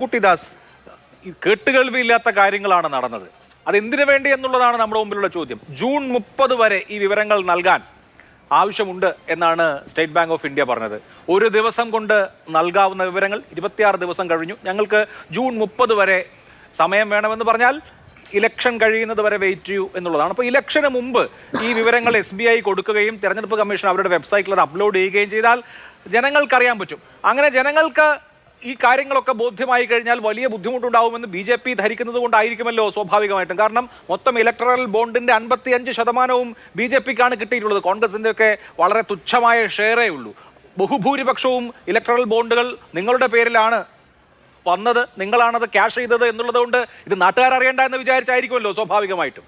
കുട്ടിദാസ്, കേട്ടുകേൾവിയില്ലാത്ത കാര്യങ്ങളാണ് നടന്നത്. അതെന്തിനു വേണ്ടി എന്നുള്ളതാണ് നമ്മുടെ മുമ്പിലുള്ള ചോദ്യം. ജൂൺ 30 വരെ ഈ വിവരങ്ങൾ നൽകാൻ ആവശ്യമുണ്ട് എന്നാണ് സ്റ്റേറ്റ് ബാങ്ക് ഓഫ് ഇന്ത്യ പറഞ്ഞത്. ഒരു ദിവസം കൊണ്ട് നൽകാവുന്ന വിവരങ്ങൾ 26 ദിവസം കഴിഞ്ഞു. ഞങ്ങൾക്ക് ജൂൺ 30 വരെ സമയം വേണമെന്ന് പറഞ്ഞാൽ ഇലക്ഷൻ കഴിയുന്നത് വരെ വെയിറ്റ് ചെയ്യൂ എന്നുള്ളതാണ്. അപ്പോൾ ഇലക്ഷന് മുമ്പ് ഈ വിവരങ്ങൾ SBI കൊടുക്കുകയും തെരഞ്ഞെടുപ്പ് കമ്മീഷൻ അവരുടെ വെബ്സൈറ്റിൽ അത് അപ്ലോഡ് ചെയ്യുകയും ചെയ്താൽ ജനങ്ങൾക്കറിയാൻ പറ്റും. അങ്ങനെ ജനങ്ങൾക്ക് ഈ കാര്യങ്ങളൊക്കെ ബോധ്യമായി കഴിഞ്ഞാൽ വലിയ ബുദ്ധിമുട്ടുണ്ടാവുമെന്ന് BJP ധരിക്കുന്നത് കൊണ്ടായിരിക്കുമല്ലോ സ്വാഭാവികമായിട്ടും. കാരണം മൊത്തം ഇലക്ടറൽ ബോണ്ടിന്റെ 55% BJPക്കാണ് കിട്ടിയിട്ടുള്ളത്. കോൺഗ്രസിന്റെ ഒക്കെ വളരെ തുച്ഛമായ ഷെയറേ ഉള്ളൂ. ബഹുഭൂരിപക്ഷവും ഇലക്ടറൽ ബോണ്ടുകൾ നിങ്ങളുടെ പേരിലാണ് വന്നത്, നിങ്ങളാണത് ക്യാഷ് ചെയ്തത് എന്നുള്ളത് കൊണ്ട് ഇത് നാട്ടുകാർ അറിയണ്ട എന്ന് വിചാരിച്ചായിരിക്കുമല്ലോ സ്വാഭാവികമായിട്ടും.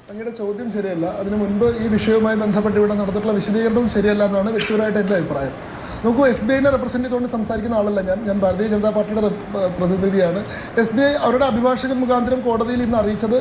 അങ്ങയുടെ ചോദ്യം ശരിയല്ല. അതിനു മുൻപ് ഈ വിഷയവുമായി ബന്ധപ്പെട്ട് ഇവിടെ നടന്നിട്ടുള്ള വിശദീകരണവും ശരിയല്ല എന്നാണ് വ്യക്തിപരമായിട്ട് എൻ്റെ അഭിപ്രായം. നോക്കൂ, SBIനെ റെപ്രസെൻ്റ് ചെയ്തുകൊണ്ട് സംസാരിക്കുന്ന ആളല്ല ഞാൻ ഭാരതീയ ജനതാ പാർട്ടിയുടെ പ്രതിനിധിയാണ്. SBI അവരുടെ അഭിഭാഷകൻ മുഖാന്തരം കോടതിയിൽ ഇന്ന് അറിയിച്ചത്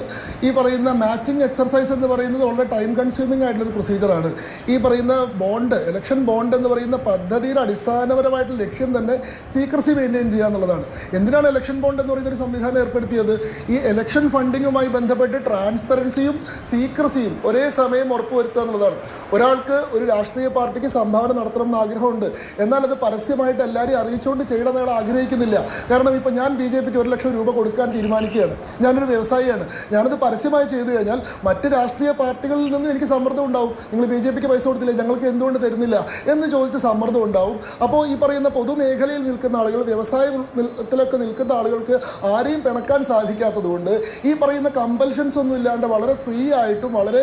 ഈ പറയുന്ന മാച്ചിങ് എക്സർസൈസ് എന്ന് പറയുന്നത് വളരെ ടൈം കൺസ്യൂമിംഗ് ആയിട്ടുള്ളൊരു പ്രൊസീജിയറാണ്. ഈ പറയുന്ന ബോണ്ട്, ഇലക്ഷൻ ബോണ്ട് എന്ന് പറയുന്ന പദ്ധതിയുടെ അടിസ്ഥാനപരമായിട്ടുള്ള ലക്ഷ്യം തന്നെ സീക്രസി മെയിൻറ്റെയിൻ ചെയ്യുക എന്നുള്ളതാണ്. എന്തിനാണ് ഇലക്ഷൻ ബോണ്ട് എന്ന് പറയുന്ന ഒരു സംവിധാനം ഏർപ്പെടുത്തിയത്? ഈ ഇലക്ഷൻ ഫണ്ടിങ്ങുമായി ബന്ധപ്പെട്ട് ട്രാൻസ്പെറൻസിയും സീക്രസിയും ഒരേ സമയം ഉറപ്പുവരുത്തുക എന്നുള്ളതാണ്. ഒരാൾക്ക് ഒരു രാഷ്ട്രീയ പാർട്ടിക്ക് സംഭാവന നടത്തണം എന്ന് ആഗ്രഹമുണ്ട്, എന്നാൽ അത് പരസ്യമായിട്ട് എല്ലാവരെയും അറിയിച്ചുകൊണ്ട് ചെയ്യണം എന്ന് ആഗ്രഹിക്കുന്നില്ല. കാരണം ഇപ്പോൾ ഞാൻ BJPക്ക് 1 ലക്ഷം രൂപ കൊടുക്കാൻ തീരുമാനിക്കുകയാണ്, ഞാനൊരു വ്യവസായിയാണ്, ഞാനത് പരസ്യമായി ചെയ്തു കഴിഞ്ഞാൽ മറ്റ് രാഷ്ട്രീയ പാർട്ടികളിൽ നിന്നും എനിക്ക് സമ്മർദ്ദം ഉണ്ടാവും. നിങ്ങൾ BJPക്ക് പൈസ കൊടുത്തില്ലേ, ഞങ്ങൾക്ക് എന്തുകൊണ്ട് തരുന്നില്ല എന്ന് ചോദിച്ച് സമ്മർദ്ദം ഉണ്ടാവും. അപ്പോൾ ഈ പറയുന്ന പൊതുമേഖലയിൽ നിൽക്കുന്ന ആളുകൾ, വ്യവസായത്തിലൊക്കെ നിൽക്കുന്ന ആളുകൾക്ക് ആരെയും പിണക്കാൻ സാധിക്കാത്തതുകൊണ്ട് ഈ പറയുന്ന കമ്പൽഷൻസ് ഒന്നും ഇല്ലാണ്ട് വളരെ ഫ്രീ ആയിട്ടും വളരെ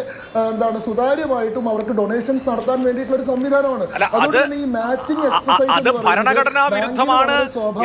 സുതാര്യമായിട്ടും അവർക്ക് ഡൊണേഷൻസ് നടത്താൻ വേണ്ടിയിട്ടുള്ള ഒരു സംവിധാനമാണ്. അതുകൊണ്ട് തന്നെ ഈ മാച്ചിങ് അത് ഭരണഘടനാ വിരുദ്ധമാണ്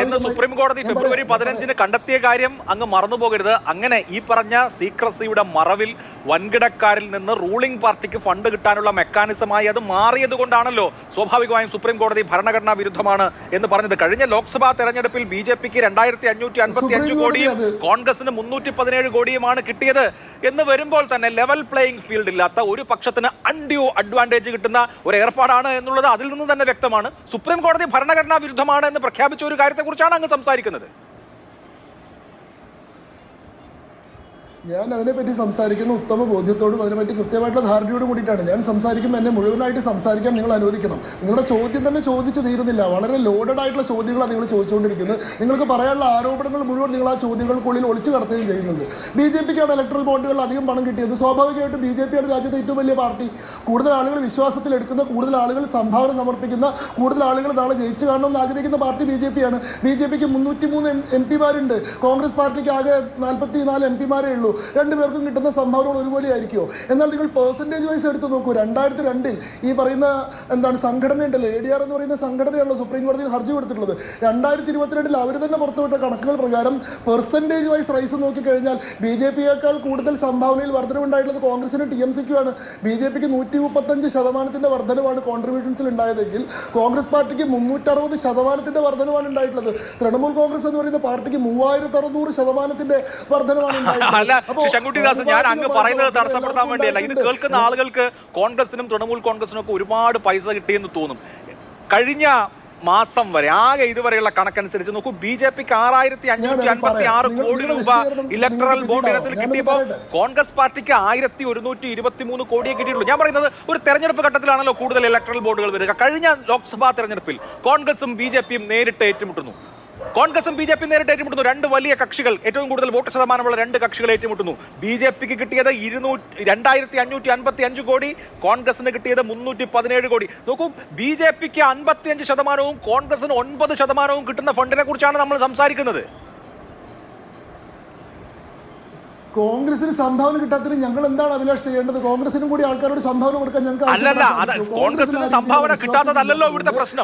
എന്ന് സുപ്രീം കോടതി ഫെബ്രുവരി 15 കണ്ടെത്തിയ കാര്യം അങ്ങ് മറന്നുപോകരുത്. അങ്ങനെ ഈ പറഞ്ഞ സീക്രസിയുടെ മറവിൽ വൻകിടക്കാരിൽ നിന്ന് റൂളിംഗ് പാർട്ടിക്ക് ഫണ്ട് കിട്ടാനുള്ള മെക്കാനിസമായി അത് മാറിയത് കൊണ്ടാണല്ലോ സ്വാഭാവികമായും സുപ്രീം കോടതി ഭരണഘടനാ വിരുദ്ധമാണ് എന്ന് പറഞ്ഞത്. കഴിഞ്ഞ ലോക്സഭാ തെരഞ്ഞെടുപ്പിൽ BJPക്ക് 2555 കോടിയും കോൺഗ്രസിന് 317 കോടിയുമാണ് കിട്ടിയത് എന്ന് വരുമ്പോൾ തന്നെ ലെവൽ പ്ലേയിങ് ഫീൽഡ് ഇല്ലാത്ത ഒരു പക്ഷത്തിന് അൺഡ്യൂ അഡ്വാൻറ്റേജ് കിട്ടുന്ന ഒരു ഏർപ്പാടാണ് എന്നുള്ളത് അതിൽ നിന്ന് തന്നെ വ്യക്തമാണ്. സുപ്രീം കോടതി ഭരണഘടനാ വിരുദ്ധമാണ് എന്ന് പ്രഖ്യാപിച്ച ഒരു കാര്യത്തെക്കുറിച്ചാണ് അങ്ങ് സംസാരിക്കുന്നത്. ഞാൻ അതിനെപ്പറ്റി സംസാരിക്കുന്ന ഉത്തമ ബോധ്യത്തോടും അതിനെപ്പറ്റി കൃത്യമായിട്ടുള്ള ധാരണയോടും കൂടിയിട്ടാണ് ഞാൻ സംസാരിക്കുമ്പോൾ എന്നെ മുഴുവനായിട്ട് സംസാരിക്കാൻ നിങ്ങൾ അനുവദിക്കണം. നിങ്ങളുടെ ചോദ്യം തന്നെ ചോദിച്ചു തീരുന്നില്ല. വളരെ ലോഡഡ് ആയിട്ടുള്ള ചോദ്യങ്ങളാണ് നിങ്ങൾ ചോദിച്ചുകൊണ്ടിരിക്കുന്നത്. നിങ്ങൾക്ക് പറയാനുള്ള ആരോപണങ്ങൾ മുഴുവൻ നിങ്ങൾ ആ ചോദ്യങ്ങൾക്കുള്ളിൽ ഒളിച്ചു കടത്തുകയും ചെയ്യുന്നുണ്ട്. BJPക്കാണ് ഇലക്ട്രൽ ബോണ്ടുകൾ അധികം പണം കിട്ടിയത്. സ്വാഭാവികമായിട്ടും BJPയാണ് രാജ്യത്തെ ഏറ്റവും വലിയ പാർട്ടി. കൂടുതൽ ആളുകൾ വിശ്വാസത്തിലെടുക്കുന്ന, കൂടുതൽ ആളുകൾ സംഭാവന സമർപ്പിക്കുന്ന, കൂടുതൽ ആളുകൾ നാളെ ജയിച്ചു കാണണമെന്ന് ആഗ്രഹിക്കുന്ന പാർട്ടി BJPയാണ്. BJPക്ക് 303 MP-മാരുണ്ട്. കോൺഗ്രസ് പാർട്ടിക്ക് ആകെ 44 MP-മാരേ ഉള്ളൂ. രണ്ടുപേർക്കും കിട്ടുന്ന സംഭാവനകൾ ഒരുപോലെ ആയിരിക്കുമോ? എന്നാൽ നിങ്ങൾ പെർസെൻറ്റേജ് വൈസ് എടുത്ത് നോക്കൂ. 2002 ഈ പറയുന്ന സംഘടന ഉണ്ടല്ലോ, ADR എന്ന് പറയുന്ന സംഘടനയാണല്ലോ സുപ്രീം കോടതിയിൽ ഹർജി കൊടുത്തിട്ടുള്ളത്. 2022 അവർ തന്നെ പുറത്തുവിട്ട കണക്കുകൾ പ്രകാരം പെർസെൻറ്റേജ് വൈസ് റൈസ് നോക്കിക്കഴിഞ്ഞാൽ BJPയേക്കാൾ കൂടുതൽ സംഭാവനയിൽ വർധനവുണ്ടായിട്ടുള്ളത് കോൺഗ്രസിന് TMCക്കുമാണ്. BJPക്ക് 135% വർധനവാണ് കോൺട്രിബ്യൂഷൻസിൽ ഉണ്ടായതെങ്കിൽ കോൺഗ്രസ് പാർട്ടിക്ക് 360% വർധനവാണ് ഉണ്ടായിട്ടുള്ളത്. തൃണമൂൽ കോൺഗ്രസ് എന്ന് പറയുന്ന പാർട്ടിക്ക് 3600% വർധനവാണ് ഉണ്ടായിട്ടുള്ളത്. ശങ്കുട്ടിദാസ്, ഞാൻ അങ്ങ് പറയുന്നത് തടസ്സപ്പെടുത്താൻ വേണ്ടിയല്ല. ഇത് കേൾക്കുന്ന ആളുകൾക്ക് കോൺഗ്രസിനും തൃണമൂൽ കോൺഗ്രസിനും ഒക്കെ ഒരുപാട് പൈസ കിട്ടിയെന്ന് തോന്നും. കഴിഞ്ഞ മാസം വരെ ആകെ ഇതുവരെയുള്ള കണക്കനുസരിച്ച് നോക്കൂ, BJPക്ക് 6556 കോടി രൂപ ഇലക്ട്രൽ ബോണ്ട് ഇനത്തിൽ കിട്ടിയപ്പോൾ കോൺഗ്രസ് പാർട്ടിക്ക് 1123 കോടിയെ കിട്ടിയിട്ടുള്ളൂ. ഞാൻ പറയുന്നത് ഒരു തെരഞ്ഞെടുപ്പ് ഘട്ടത്തിലാണല്ലോ കൂടുതൽ ഇലക്ട്രൽ ബോർഡുകൾ വരിക. കഴിഞ്ഞ ലോക്സഭാ തെരഞ്ഞെടുപ്പിൽ കോൺഗ്രസും BJPയും നേരിട്ട് ഏറ്റുമുട്ടുന്നു. കോൺഗ്രസും BJP നേരിട്ട് ഏറ്റുമുട്ടുന്നു. രണ്ട് വലിയ കക്ഷികൾ, ഏറ്റവും കൂടുതൽ വോട്ട് ശതമാനമുള്ള രണ്ട് കക്ഷികൾ ഏറ്റുമുട്ടുന്നു. BJPക്ക് കിട്ടിയത് 2555 കോടി, കോൺഗ്രസിന് കിട്ടിയത് 317 കോടി. നോക്കൂ, BJPക്ക് 55%, കോൺഗ്രസിന് 9% കിട്ടുന്ന ഫണ്ടിനെ കുറിച്ചാണ് നമ്മൾ സംസാരിക്കുന്നത്. കോൺഗ്രസിന് സംഭാവന കിട്ടാത്തതിന് ഞങ്ങൾ എന്താണ് അഭിലാഷ് ചെയ്യേണ്ടത്? കോൺഗ്രസിനും കൂടി ആൾക്കാരോട് സംഭാവന കൊടുക്കാൻ ഞങ്ങൾക്ക്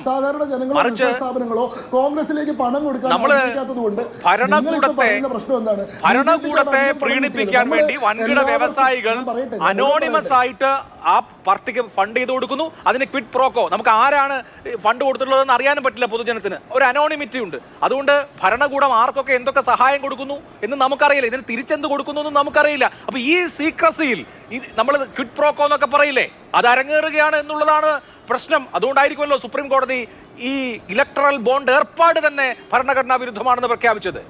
സാധാരണ ജനങ്ങളോ സ്ഥാപനങ്ങളോ കോൺഗ്രസിലേക്ക് പണം കൊടുക്കാൻ സാധിക്കാത്തതുകൊണ്ട് പറയുന്ന പ്രശ്നം എന്താണ്? ഭരണകൂടത്തെ പ്രീണിപ്പിക്കാൻ വേണ്ടി വൻകിട വ്യവസായികൾ അനോണിമസ് ആയിട്ട് ആ പാർട്ടിക്ക് ഫണ്ട് ചെയ്ത് കൊടുക്കുന്നു. അതിന് ക്വിഡ് പ്രോക്കോ, നമുക്ക് ആരാണ് ഫണ്ട് കൊടുത്തിട്ടുള്ളതെന്ന് അറിയാനും പറ്റില്ല പൊതുജനത്തിന്. ഒരു അനോണിമിറ്റി ഉണ്ട്. അതുകൊണ്ട് ഭരണകൂടം ആർക്കൊക്കെ എന്തൊക്കെ സഹായം കൊടുക്കുന്നു എന്ന് നമുക്കറിയില്ല. ഇതിന് തിരിച്ചെന്ത് കൊടുക്കുന്നു എന്നും നമുക്കറിയില്ല. അപ്പൊ ഈ സീക്രസിയിൽ നമ്മൾ ക്വിഡ് പ്രോക്കോ എന്നൊക്കെ പറയില്ലേ, അത് അരങ്ങേറുകയാണ് എന്നുള്ളതാണ് പ്രശ്നം. അതുകൊണ്ടായിരിക്കുമല്ലോ സുപ്രീം കോടതി ഈ ഇലക്ട്രൽ ബോണ്ട് ഏർപ്പാട് തന്നെ ഭരണഘടനാ വിരുദ്ധമാണെന്ന് പ്രഖ്യാപിച്ചത്.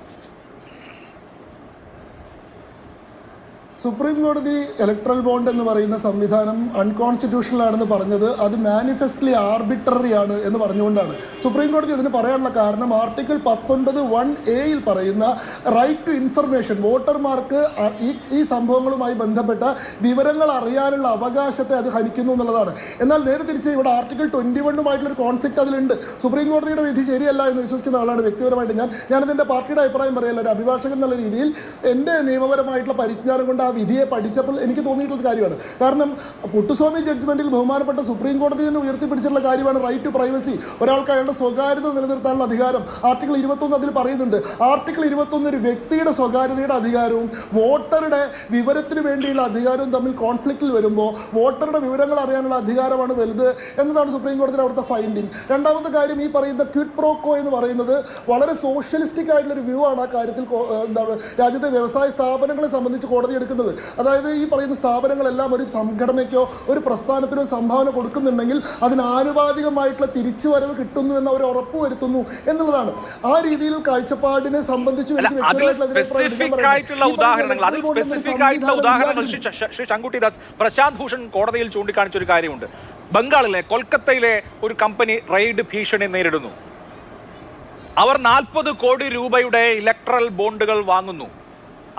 സുപ്രീം കോടതി ഇലക്ട്രൽ ബോണ്ട് എന്ന് പറയുന്ന സംവിധാനം അൺകോൺസ്റ്റിറ്റ്യൂഷണൽ ആണെന്ന് പറഞ്ഞത് അത് മാനിഫെസ്റ്റ്ലി ആർബിട്രറി ആണ് എന്ന് പറഞ്ഞുകൊണ്ടാണ്. സുപ്രീം കോടതി അതിന് പറയാനുള്ള കാരണം ആർട്ടിക്കിൾ 19(1)(a)യിൽ പറയുന്ന റൈറ്റ് ടു ഇൻഫർമേഷൻ, വോട്ടർമാർക്ക് ഈ സംഭവങ്ങളുമായി ബന്ധപ്പെട്ട വിവരങ്ങൾ അറിയാനുള്ള അവകാശത്തെ അത് ഹനിക്കുന്നു എന്നുള്ളതാണ്. എന്നാൽ നേരെ തിരിച്ച് ഇവിടെ ആർട്ടിക്കിൾ 21-ഉമായിട്ടുള്ളൊരു കോൺഫ്ലിക്റ്റ് അതിലുണ്ട്. സുപ്രീം കോടതിയുടെ വിധി ശരിയല്ല എന്ന് വിശ്വസിക്കുന്ന ആളാണ് വ്യക്തിപരമായിട്ട്. ഞാനതിൻ്റെ പാർട്ടിയുടെ അഭിപ്രായം പറയല്ല, ഒരു അഭിഭാഷകൻ എന്നുള്ള രീതിയിൽ എൻ്റെ നിയമപരമായിട്ടുള്ള പരിജ്ഞാനം കൊണ്ട് ആ വിധിയെ പഠിച്ചപ്പോൾ എനിക്ക് തോന്നിയിട്ടുള്ള കാര്യമാണ്. കാരണം പുട്ടുസ്വാമി ജഡ്ജ്മെന്റിൽ ബഹുമാനപ്പെട്ട സുപ്രീം കോടതി തന്നെ ഉയർത്തിപ്പിടിച്ചിട്ടുള്ള കാര്യമാണ് റൈറ്റ് ടു പ്രൈവസി. ഒരാൾക്ക് അയാളുടെ സ്വകാര്യത നിലനിർത്താനുള്ള അധികാരം ആർട്ടിക്കിൾ 21 അതിൽ പറയുന്നുണ്ട്. ആർട്ടിക്കിൾ 21 ഒരു വ്യക്തിയുടെ സ്വകാര്യതയുടെ അധികാരവും വോട്ടറുടെ വിവരത്തിന് വേണ്ടിയുള്ള അധികാരവും തമ്മിൽ കോൺഫ്ലിക്റ്റിൽ വരുമ്പോൾ വോട്ടറുടെ വിവരങ്ങൾ അറിയാനുള്ള അധികാരമാണ് വലുത് എന്നതാണ് സുപ്രീം കോടതിയുടെ അവിടുത്തെ ഫൈൻഡിങ്. രണ്ടാമത്തെ കാര്യം, ഈ പറയുന്ന ക്വിഡ് പ്രോക്കോ എന്ന് പറയുന്നത് വളരെ സോഷ്യലിസ്റ്റിക് ആയിട്ടുള്ള ഒരു വ്യൂ ആണ് ആ കാര്യത്തിൽ എന്താണ് രാജ്യത്തെ വ്യവസായ സ്ഥാപനങ്ങളെ സംബന്ധിച്ച് കോടതി എടുക്കുന്നത്. അതായത് ഈ പറയുന്ന സ്ഥാപനങ്ങളെല്ലാം ഒരു സംഘടനയ്ക്കോ ഒരു പ്രസ്ഥാനത്തിനോ സംഭാവന കൊടുക്കുന്നുണ്ടെങ്കിൽ അതിന് ആനുപാതികമായിട്ടുള്ള തിരിച്ചുവരവ് കിട്ടുന്നു എന്ന ഒരു ഉറപ്പ് വരുത്തുന്നു എന്നുള്ളതാണ്. ആ രീതിയിൽ കാഴ്ചപ്പാടിനെ സംബന്ധിച്ച് പ്രശാന്ത് ഭൂഷൺ കോടതിയിൽ ചൂണ്ടിക്കാണിച്ച ഒരു കാര്യമുണ്ട്. ബംഗാളിലെ കൊൽക്കത്തയിലെ ഒരു കമ്പനി റെയ്ഡ് ഭീഷണി നേരിടുന്നു. അവർ 40 കോടി രൂപയുടെ ഇലക്ട്രൽ ബോണ്ടുകൾ വാങ്ങുന്നു.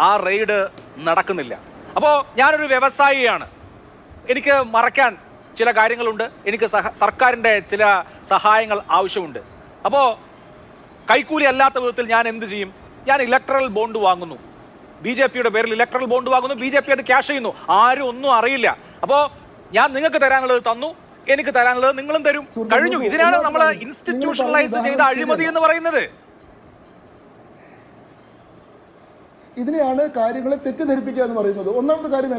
ആ റെയ്ഡ് നടക്കുന്നില്ല. അപ്പോൾ ഞാനൊരു വ്യവസായിയാണ്, എനിക്ക് മറയ്ക്കാൻ ചില കാര്യങ്ങളുണ്ട്, എനിക്ക് സർക്കാരിൻ്റെ ചില സഹായങ്ങൾ ആവശ്യമുണ്ട്. അപ്പോൾ കൈക്കൂലി അല്ലാത്ത വിധത്തിൽ ഞാൻ എന്ത് ചെയ്യും? ഞാൻ ഇലക്ട്രൽ ബോണ്ട് വാങ്ങുന്നു, BJPയുടെ പേരിൽ ഇലക്ട്രൽ ബോണ്ട് വാങ്ങുന്നു, BJP അത് ക്യാഷ് ചെയ്യുന്നു, ആരും ഒന്നും അറിയില്ല. അപ്പോൾ ഞാൻ നിങ്ങൾക്ക് തരാനുള്ളത് തന്നു, എനിക്ക് തരാനുള്ളത് നിങ്ങളും തരും, കഴിഞ്ഞു. ഇതിനാണ് നമ്മൾ ഇൻസ്റ്റിറ്റ്യൂഷണലൈസ് ചെയ്ത അഴിമതി എന്ന് പറയുന്നത്. ഇതിനെയാണ് കാര്യങ്ങളെ തെറ്റിദ്ധരിപ്പിക്കുക എന്ന് പറയുന്നത്. ഒന്നാമത്തെ കാര്യം,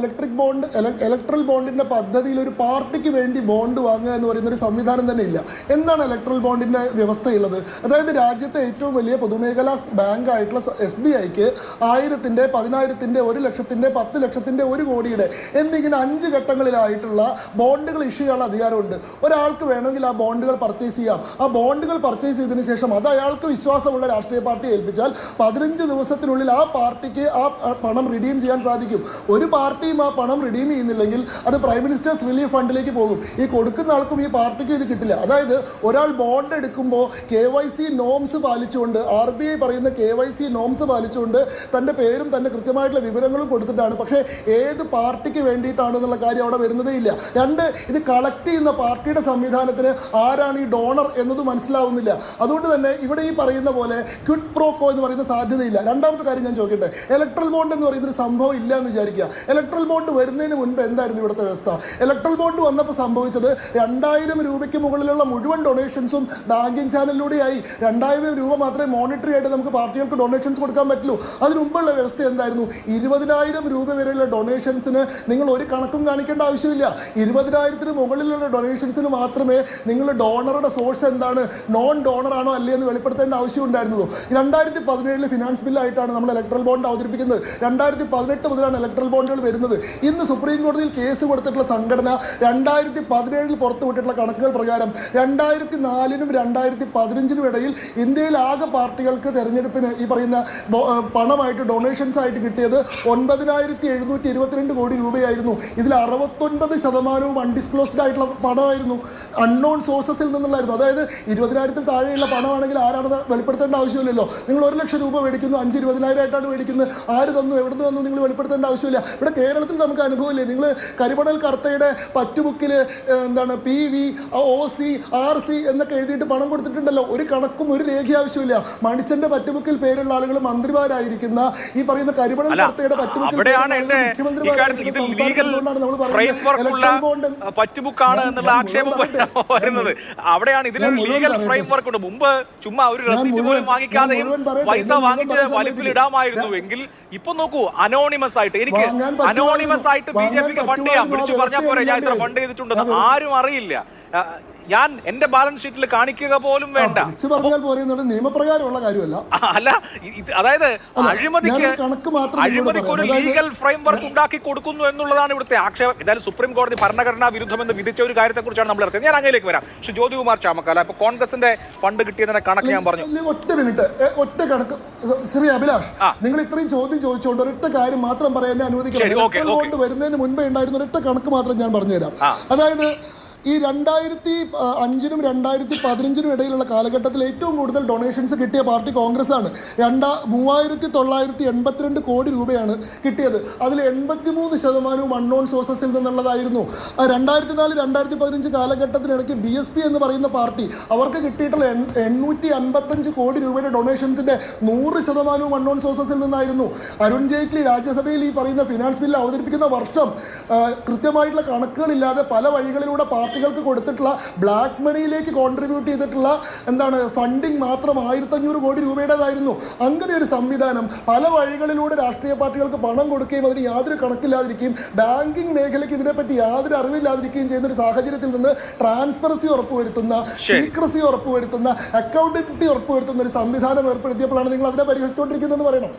ഇലക്ട്രൽ ബോണ്ടിന്റെ പദ്ധതിയിൽ ഒരു പാർട്ടിക്ക് വേണ്ടി ബോണ്ട് വാങ്ങുക എന്ന് പറയുന്ന ഒരു സംവിധാനം തന്നെ ഇല്ല. എന്താണ് ഇലക്ട്രൽ ബോണ്ടിന്റെ വ്യവസ്ഥയുള്ളത്? അതായത് രാജ്യത്തെ ഏറ്റവും വലിയ പൊതുമേഖലാ ബാങ്ക് ആയിട്ടുള്ള SBIക്ക് 1000-ന്റെ, 10,000-ന്റെ, 1 ലക്ഷത്തിന്റെ, 10 ലക്ഷത്തിന്റെ, 1 കോടിയുടെ എന്നിങ്ങനെ 5 ഘട്ടങ്ങളിലായിട്ടുള്ള ബോണ്ടുകൾ ഇഷ്യൂ ചെയ്യാനുള്ള അധികാരമുണ്ട്. ഒരാൾക്ക് വേണമെങ്കിൽ ആ ബോണ്ടുകൾ പർച്ചേസ് ചെയ്യാം. ആ ബോണ്ടുകൾ പർച്ചേസ് ചെയ്തതിനു ശേഷം അത് അയാൾക്ക് വിശ്വാസമുള്ള രാഷ്ട്രീയ പാർട്ടിയെ ഏൽപ്പിച്ചാൽ 15 ദിവസത്തിനുള്ളിൽ ആ പാർട്ടി ആ പണം റിഡീം ചെയ്യാൻ സാധിക്കും. ഒരു പാർട്ടിയും ആ പണം റിഡീം ചെയ്യുന്നില്ലെങ്കിൽ അത് പ്രൈം മിനിസ്റ്റേഴ്സ് റിലീഫ് ഫണ്ടിലേക്ക് പോകും. ഈ കൊടുക്കുന്ന ആൾക്കും ഈ പാർട്ടിക്കും ഇത് കിട്ടില്ല. അതായത് ഒരാൾ ബോണ്ട് എടുക്കുമ്പോൾ KYC നോംസ് പാലിച്ചുകൊണ്ട്, RBI പറയുന്ന KYC നോംസ് പാലിച്ചുകൊണ്ട് തൻ്റെ പേരും തൻ്റെ കൃത്യമായിട്ടുള്ള വിവരങ്ങളും കൊടുത്തിട്ടാണ്. പക്ഷേ ഏത് പാർട്ടിക്ക് വേണ്ടിയിട്ടാണെന്നുള്ള കാര്യം അവിടെ വരുന്നതേ ഇല്ല. രണ്ട്, ഇത് കളക്ട് ചെയ്യുന്ന പാർട്ടിയുടെ സംവിധാനത്തിന് ആരാണ് ഈ ഡോണർ എന്നത് മനസ്സിലാവുന്നില്ല. അതുകൊണ്ട് തന്നെ ഇവിടെ ഈ പറയുന്ന പോലെ ക്വിഡ് പ്രോക്കോ എന്ന് പറയുന്ന സാധ്യതയില്ല. രണ്ടാമത്തെ കാര്യം ഞാൻ ചോദിക്കട്ടെ, ഇലക്ട്രൽ ബോണ്ട് എന്ന് പറയുന്നൊരു സംഭവം ഇല്ല എന്ന് വിചാരിക്കുക. ഇലക്ട്രൽ ബോണ്ട് വരുന്നതിന് മുൻപ് എന്തായിരുന്നു ഇവിടുത്തെ വ്യവസ്ഥ? ഇലക്ട്രൽ ബോണ്ട് വന്നപ്പോൾ സംഭവിച്ചത് 2000 രൂപയ്ക്ക് മുകളിലുള്ള മുഴുവൻ ഡൊണേഷൻസും ബാങ്കിങ് ചാനലിലൂടെയായി. 2000 രൂപ മാത്രമേ മോണിറ്ററി ആയിട്ട് നമുക്ക് പാർട്ടികൾക്ക് ഡൊണേഷൻസ് കൊടുക്കാൻ പറ്റുള്ളൂ. അതിന് മുമ്പുള്ള വ്യവസ്ഥ എന്തായിരുന്നു? 20,000 രൂപ വരെയുള്ള ഡൊണേഷൻസിന് നിങ്ങൾ ഒരു കണക്കും കാണിക്കേണ്ട ആവശ്യമില്ല. 20,000-ന് മുകളിലുള്ള ഡൊണേഷൻസിന് മാത്രമേ നിങ്ങൾ ഡോണറുടെ സോഴ്സ് എന്താണ്, നോൺ ഡോണർ ആണോ അല്ലേ എന്ന് വെളിപ്പെടുത്തേണ്ട ആവശ്യം ഉണ്ടായിരുന്നുള്ളൂ. 2017 ഫിനാൻസ് ബില്ലായിട്ടാണ് നമ്മൾ ഇലക്ട്രൽ ബോണ്ട് അവതരിപ്പിക്കുന്നത്. 2018 മുതലാണ് ഇലക്ട്രൽ ബോണ്ടുകൾ വരുന്നത്. ഇന്ന് സുപ്രീം കോടതിയിൽ കേസ് കൊടുത്തിട്ടുള്ള സംഘടന 2017 പുറത്തുവിട്ടിട്ടുള്ള കണക്കുകൾ പ്രകാരം 2004-നും 2015-നും ഇടയിൽ ഇന്ത്യയിൽ ആകെ പാർട്ടികൾക്ക് തെരഞ്ഞെടുപ്പിന് ഈ പറയുന്ന പണമായിട്ട് ഡൊണേഷൻസ് ആയിട്ട് കിട്ടിയത് 9,722 കോടി രൂപയായിരുന്നു. ഇതിൽ 69% അൺഡിസ്ക്ലോസ്ഡ് ആയിട്ടുള്ള പണമായിരുന്നു, അൺനോൺ സോഴ്സസിൽ നിന്നുള്ളായിരുന്നു. അതായത് 20,000-ൽ താഴെയുള്ള പണമാണെങ്കിൽ ആരാണ് വെളിപ്പെടുത്തേണ്ട ആവശ്യമില്ലല്ലോ. നിങ്ങൾ 1 ലക്ഷം രൂപ മേടിക്കുന്നു, 5-20,000 ആയിട്ടാണ് മേടിക്കുന്നത്, ആര് തന്നു, എവിടുന്ന് തന്നു നിങ്ങൾ വെളിപ്പെടുത്തേണ്ട ആവശ്യമില്ല. ഇവിടെ കേരളത്തിൽ നമുക്ക് അനുഭവമില്ലേ? നിങ്ങൾ കരിമണൽ കർത്തയുടെ പറ്റുബുക്കിൽ എന്താണ് PV, OC, RC എന്നൊക്കെ എഴുതിയിട്ട് പണം കൊടുത്തിട്ടുണ്ടല്ലോ. ഒരു കണക്കും ഒരു രേഖ ആവശ്യമില്ല. മണിച്ചന്റെ പറ്റുബുക്കിൽ പേരുള്ള ആളുകൾ മന്ത്രിമാരായിരിക്കുന്ന ഈ പറയുന്ന കരിമണൽ കർത്തയുടെ പറ്റുബുക്കിൽ പറ്റുബുക്കാണ് എന്നുള്ള ആക്ഷേപം വരുന്നത്. അവിടെയാണ് ഇതിന് ലീഗൽ ഫ്രെയിംവർക്ക് ഉണ്ട്. മുമ്പ് ചുമ്മാ ഒരു റെസിപ്റ്റ് വാങ്ങിക്കാതെയും പൈസ വാങ്ങിച്ച് വലിപ്പിലിടാമായിരുന്നു എങ്കിൽ ഇപ്പൊ നോക്കൂ, അനോണിമസ് ആയിട്ട് എനിക്ക് BJPക്ക് ഫണ്ട് ചെയ്യാം, വിളിച്ചു പറഞ്ഞാൽ പോരെ ഞാൻ ഇത്ര ഫണ്ട് ചെയ്തിട്ടുണ്ടെന്ന്, ആരും അറിയില്ല. ഞാൻ എന്റെ ബാലൻസ് ഷീറ്റിൽ കാണിക്കുക പോലും വേണ്ട. വിളിച്ചു പറഞ്ഞാൽ പോരെ എന്നുള്ള നിയമപ്രകാരമുള്ള കാര്യമല്ല. അല്ല, അതായത് അഴിമതിക്ക് കണക്ക് മാത്രം അഴിമതിക്ക് ഒരു ലീഗൽ ഫ്രെയിംവർക്ക് ഉണ്ടാക്കി കൊടുക്കുന്നു എന്നുള്ളതാണ് ഇവിടുത്തെ ആക്ഷേപം. എന്തായാലും സുപ്രീം കോടതി ഭരണഘടനാ വിരുദ്ധമെന്ന് വിധിച്ച ഒരു കാര്യത്തെ കുറിച്ചാണ് നമ്മൾ നടത്തിയത്. ഞാൻ അങ്ങയിലേക്ക് വരാം. പക്ഷേ ജ്യോതികുമാർ ചാമക്കാല, ഇപ്പൊ കോൺഗ്രസിന്റെ ഫണ്ട് കിട്ടിയതിന്റെ കണക്ക് ഞാൻ പറഞ്ഞു. ഒറ്റ മിനിറ്റ്, ഒറ്റ കണക്ക്. ശ്രീ അഭിലാഷ്, നിങ്ങൾ ഇത്രയും ചോദ്യം ചോദിച്ചുകൊണ്ട് ഒരൊറ്റ കാര്യം മാത്രം പറയാൻ അനുവദിക്കണം. വരുന്നതിന് മുൻപേ ഉണ്ടായിരുന്ന ഒരൊറ്റ കണക്ക് മാത്രം ഞാൻ പറഞ്ഞുതരാം. അതായത് ഈ 2005-നും 2015-നും ഇടയിലുള്ള കാലഘട്ടത്തിൽ ഏറ്റവും കൂടുതൽ ഡൊണേഷൻസ് കിട്ടിയ പാർട്ടി കോൺഗ്രസ് ആണ്. 3982 കോടി രൂപയാണ് കിട്ടിയത്. അതിൽ 83% അൺനോൺ സോഴ്സസിൽ നിന്നുള്ളതായിരുന്നു. 2004-2015 കാലഘട്ടത്തിനിടയ്ക്ക് BSP എന്ന് പറയുന്ന പാർട്ടി, അവർക്ക് കിട്ടിയിട്ടുള്ള 855 കോടി രൂപയുടെ ഡൊണേഷൻസിന്റെ 100% അൺനോൺ സോഴ്സസിൽ നിന്നായിരുന്നു. അരുൺ ജെയ്റ്റ്ലി രാജ്യസഭയിൽ ഈ പറയുന്ന ഫിനാൻസ് ബില്ല് അവതരിപ്പിക്കുന്ന വർഷം കൃത്യമായിട്ടുള്ള കണക്കുകളില്ലാതെ പല വഴികളിലൂടെ പാർട്ടികൾക്ക് കൊടുത്തിട്ടുള്ള ബ്ലാക്ക് മണിയിലേക്ക് കോൺട്രിബ്യൂട്ട് ചെയ്തിട്ടുള്ള ഫണ്ടിങ് മാത്രം 1500 കോടി രൂപയുടേതായിരുന്നു. അങ്ങനെ ഒരു സംവിധാനം പല വഴികളിലൂടെ രാഷ്ട്രീയ പാർട്ടികൾക്ക് പണം കൊടുക്കുകയും അതിന് യാതൊരു കണക്കില്ലാതിരിക്കുകയും ബാങ്കിങ് മേഖലയ്ക്ക് ഇതിനെപ്പറ്റി യാതൊരു അറിവില്ലാതിരിക്കുകയും ചെയ്യുന്ന ഒരു സാഹചര്യത്തിൽ നിന്ന് ട്രാൻസ്പെറൻസി ഉറപ്പുവരുത്തുന്ന, സീക്രസി ഉറപ്പുവരുത്തുന്ന, അക്കൗണ്ടബിലിറ്റി ഉറപ്പുവരുത്തുന്ന ഒരു സംവിധാനം ഏർപ്പെടുത്തിയപ്പോഴാണ് നിങ്ങൾ അതിനെ പരിഹസിച്ചുകൊണ്ടിരിക്കുന്നതെന്ന് പറയണം.